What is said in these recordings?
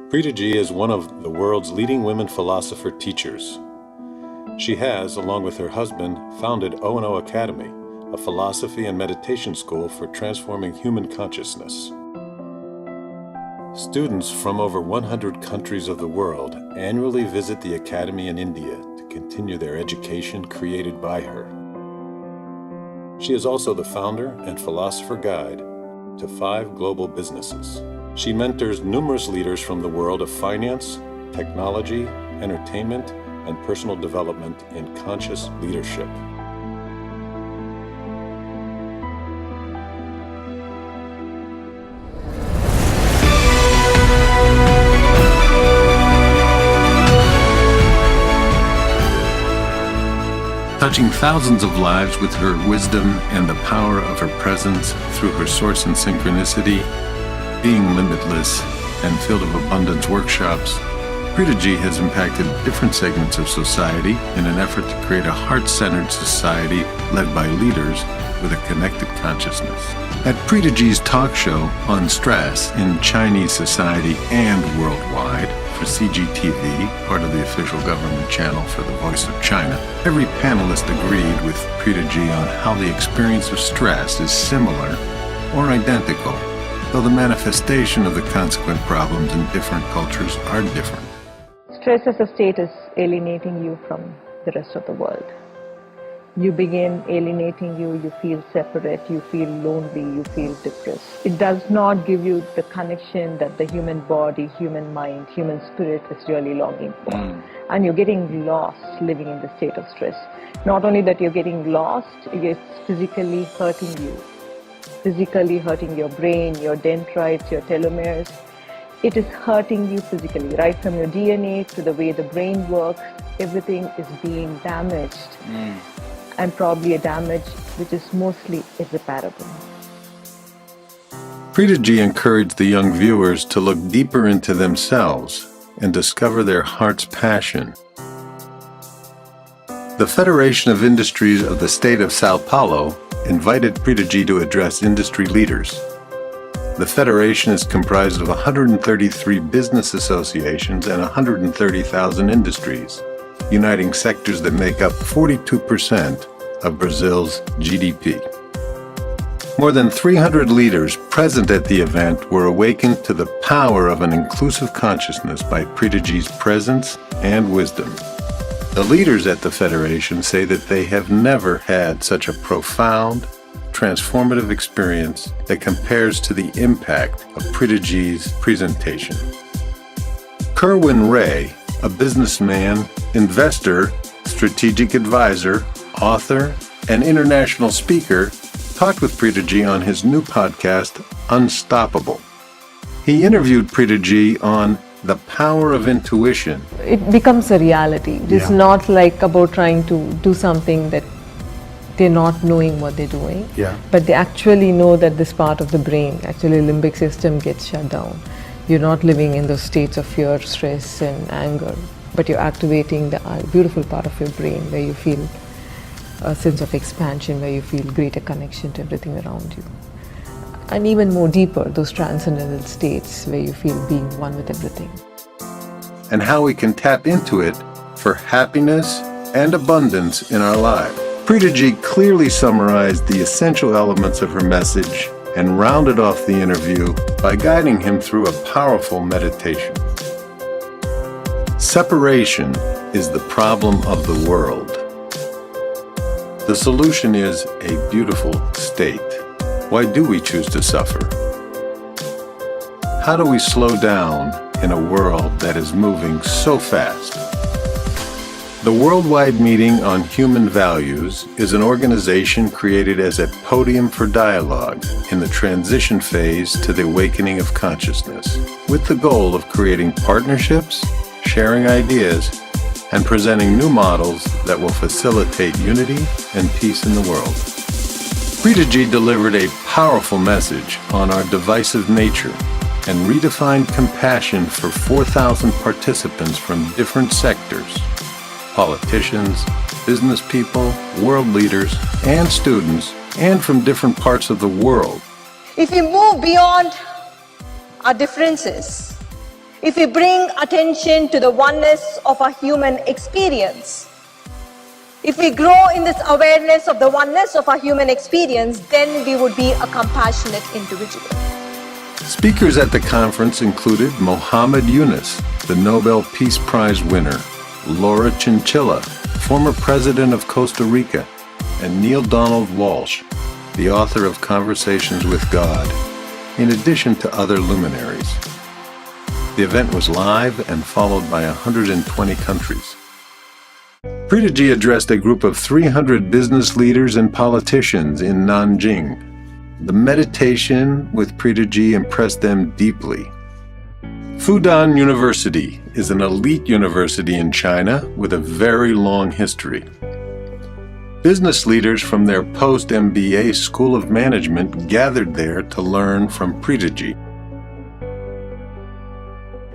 Preethaji is one of the world's leading women philosopher teachers. She has, along with her husband, founded O&O Academy, a philosophy and meditation school for transforming human consciousness. Students from over 100 countries of the world annually visit the Academy in India to continue their education created by her. She is also the founder and philosopher guide to 5 global businesses. She mentors numerous leaders from the world of finance, technology, entertainment, and personal development in conscious leadership. Touching thousands of lives with her wisdom and the power of her presence through her source and synchronicity, being limitless, and field of abundance workshops, Preethaji has impacted different segments of society in an effort to create a heart-centered society led by leaders with a connected consciousness. At Preethaji's talk show on stress in Chinese society and worldwide for CGTV, part of the official government channel for the Voice of China, every panelist agreed with Preethaji on how the experience of stress is similar or identical, though the manifestation of the consequent problems in different cultures are different. Stress as a state is alienating you from the rest of the world. You begin alienating you feel separate, you feel lonely, you feel depressed. It does not give you the connection that the human body, human mind, human spirit is really longing for. And you're getting lost living in the state of stress. Not only that you're getting lost, it's physically hurting you. Physically hurting your brain, your dendrites, your telomeres. It is hurting you physically, right from your DNA to the way the brain works. Everything is being damaged. And probably a damage which is mostly irreparable. Preethaji encouraged the young viewers to look deeper into themselves and discover their heart's passion. The Federation of Industries of the state of Sao Paulo invited Preethaji to address industry leaders. The Federation is comprised of 133 business associations and 130,000 industries, uniting sectors that make up 42% of Brazil's GDP. More than 300 leaders present at the event were awakened to the power of an inclusive consciousness by Preethaji's presence and wisdom. The leaders at the Federation say that they have never had such a profound, transformative experience that compares to the impact of Preethaji's presentation. Kerwin Ray, a businessman, investor, strategic advisor, author, and international speaker, talked with Preethaji on his new podcast, Unstoppable. He interviewed Preethaji on the power of intuition. It becomes a reality. It's not like about trying to do something that they're not knowing what they're doing. But they actually know that this part of the brain, actually limbic system, gets shut down. You're not living in those states of fear, stress, and anger, but you're activating the beautiful part of your brain where you feel a sense of expansion, where you feel greater connection to everything around you. And even more deeper, those transcendental states where you feel being one with everything. And how we can tap into it for happiness and abundance in our lives. Preethaji clearly summarized the essential elements of her message and rounded off the interview by guiding him through a powerful meditation. Separation is the problem of the world. The solution is a beautiful state. Why do we choose to suffer? How do we slow down in a world that is moving so fast? The Worldwide Meeting on Human Values is an organization created as a podium for dialogue in the transition phase to the awakening of consciousness, with the goal of creating partnerships, sharing ideas, and presenting new models that will facilitate unity and peace in the world. Preethaji delivered a powerful message on our divisive nature and redefined compassion for 4,000 participants from different sectors: politicians, business people, world leaders, and students, and from different parts of the world. If we move beyond our differences If we bring attention to the oneness of our human experience, if we grow in this awareness of the oneness of our human experience, then we would be a compassionate individual. Speakers at the conference included Mohammed Yunus, the Nobel Peace Prize winner, Laura Chinchilla, former president of Costa Rica, and Neil Donald Walsh, the author of Conversations with God, in addition to other luminaries. The event was live and followed by 120 countries. Preethaji addressed a group of 300 business leaders and politicians in Nanjing. The meditation with Preethaji impressed them deeply. Fudan University is an elite university in China with a very long history. Business leaders from their post-MBA School of Management gathered there to learn from Preethaji.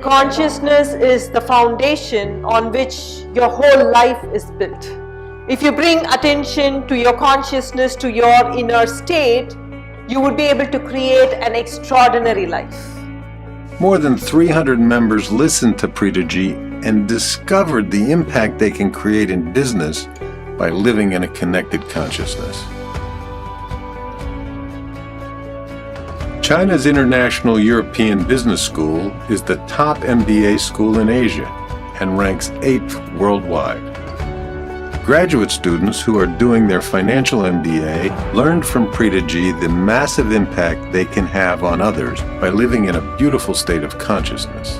Consciousness is the foundation on which your whole life is built. If you bring attention to your consciousness, to your inner state, you would be able to create an extraordinary life. More than 300 members listened to Preethaji and discovered the impact they can create in business by living in a connected consciousness. China's International European Business School is the top MBA school in Asia and ranks 8th worldwide. Graduate students who are doing their financial MBA learned from Preethaji the massive impact they can have on others by living in a beautiful state of consciousness.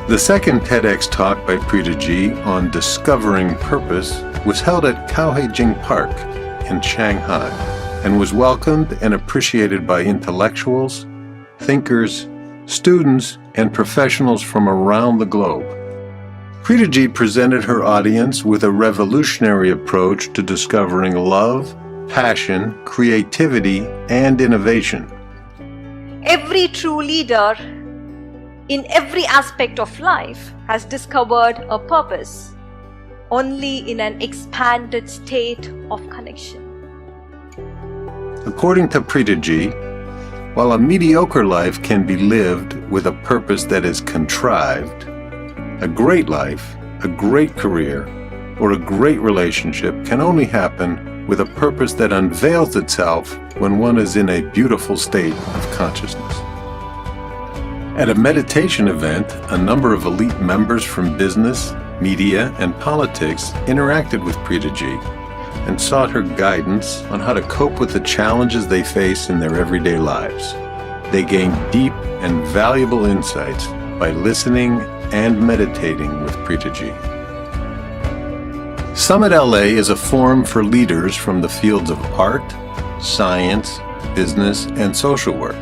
The second TEDx talk by Preethaji on discovering purpose was held at Kaohsiung Park in Shanghai and was welcomed and appreciated by intellectuals, thinkers, students, and professionals from around the globe. Preethaji presented her audience with a revolutionary approach to discovering love, passion, creativity, and innovation. Every true leader in every aspect of life has discovered a purpose only in an expanded state of connection. According to Preethaji, while a mediocre life can be lived with a purpose that is contrived, a great life, a great career, or a great relationship can only happen with a purpose that unveils itself when one is in a beautiful state of consciousness. At a meditation event, a number of elite members from business, media, and politics interacted with Preethaji and sought her guidance on how to cope with the challenges they face in their everyday lives. They gained deep and valuable insights by listening and meditating with Preethaji. Summit LA is a forum for leaders from the fields of art, science, business, and social work.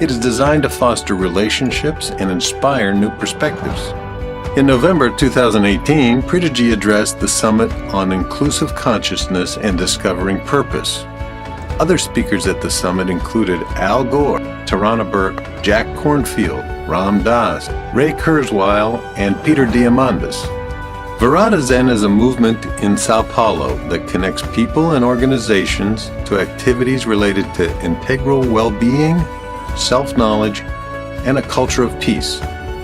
It is designed to foster relationships and inspire new perspectives. In November 2018, Preethaji addressed the summit on inclusive consciousness and discovering purpose. Other speakers at the summit included Al Gore, Tarana Burke, Jack Kornfield, Ram Dass, Ray Kurzweil, and Peter Diamandis. Virata Zen is a movement in Sao Paulo that connects people and organizations to activities related to integral well-being, self-knowledge, and a culture of peace.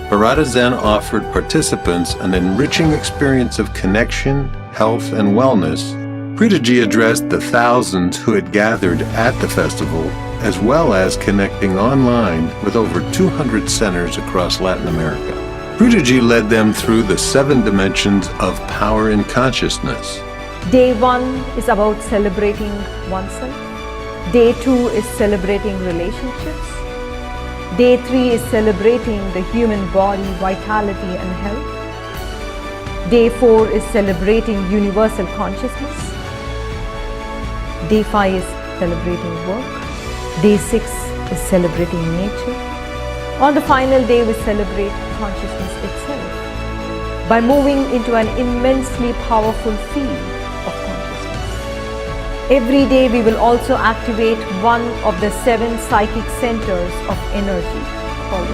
Virata Zen offered participants an enriching experience of connection, health, and wellness. Preethaji addressed the thousands who had gathered at the festival, as well as connecting online with over 200 centers across Latin America. Preethaji led them through the 7 dimensions of power in consciousness. Day 1 is about celebrating oneself. Day 2 is celebrating relationships. Day 3 is celebrating the human body, vitality and health. Day 4 is celebrating universal consciousness. Day 5 is celebrating work. Day 6 is celebrating nature. On the final day, we celebrate consciousness itself by moving into an immensely powerful field of consciousness. Every day, we will also activate one of the 7 psychic centers of energy called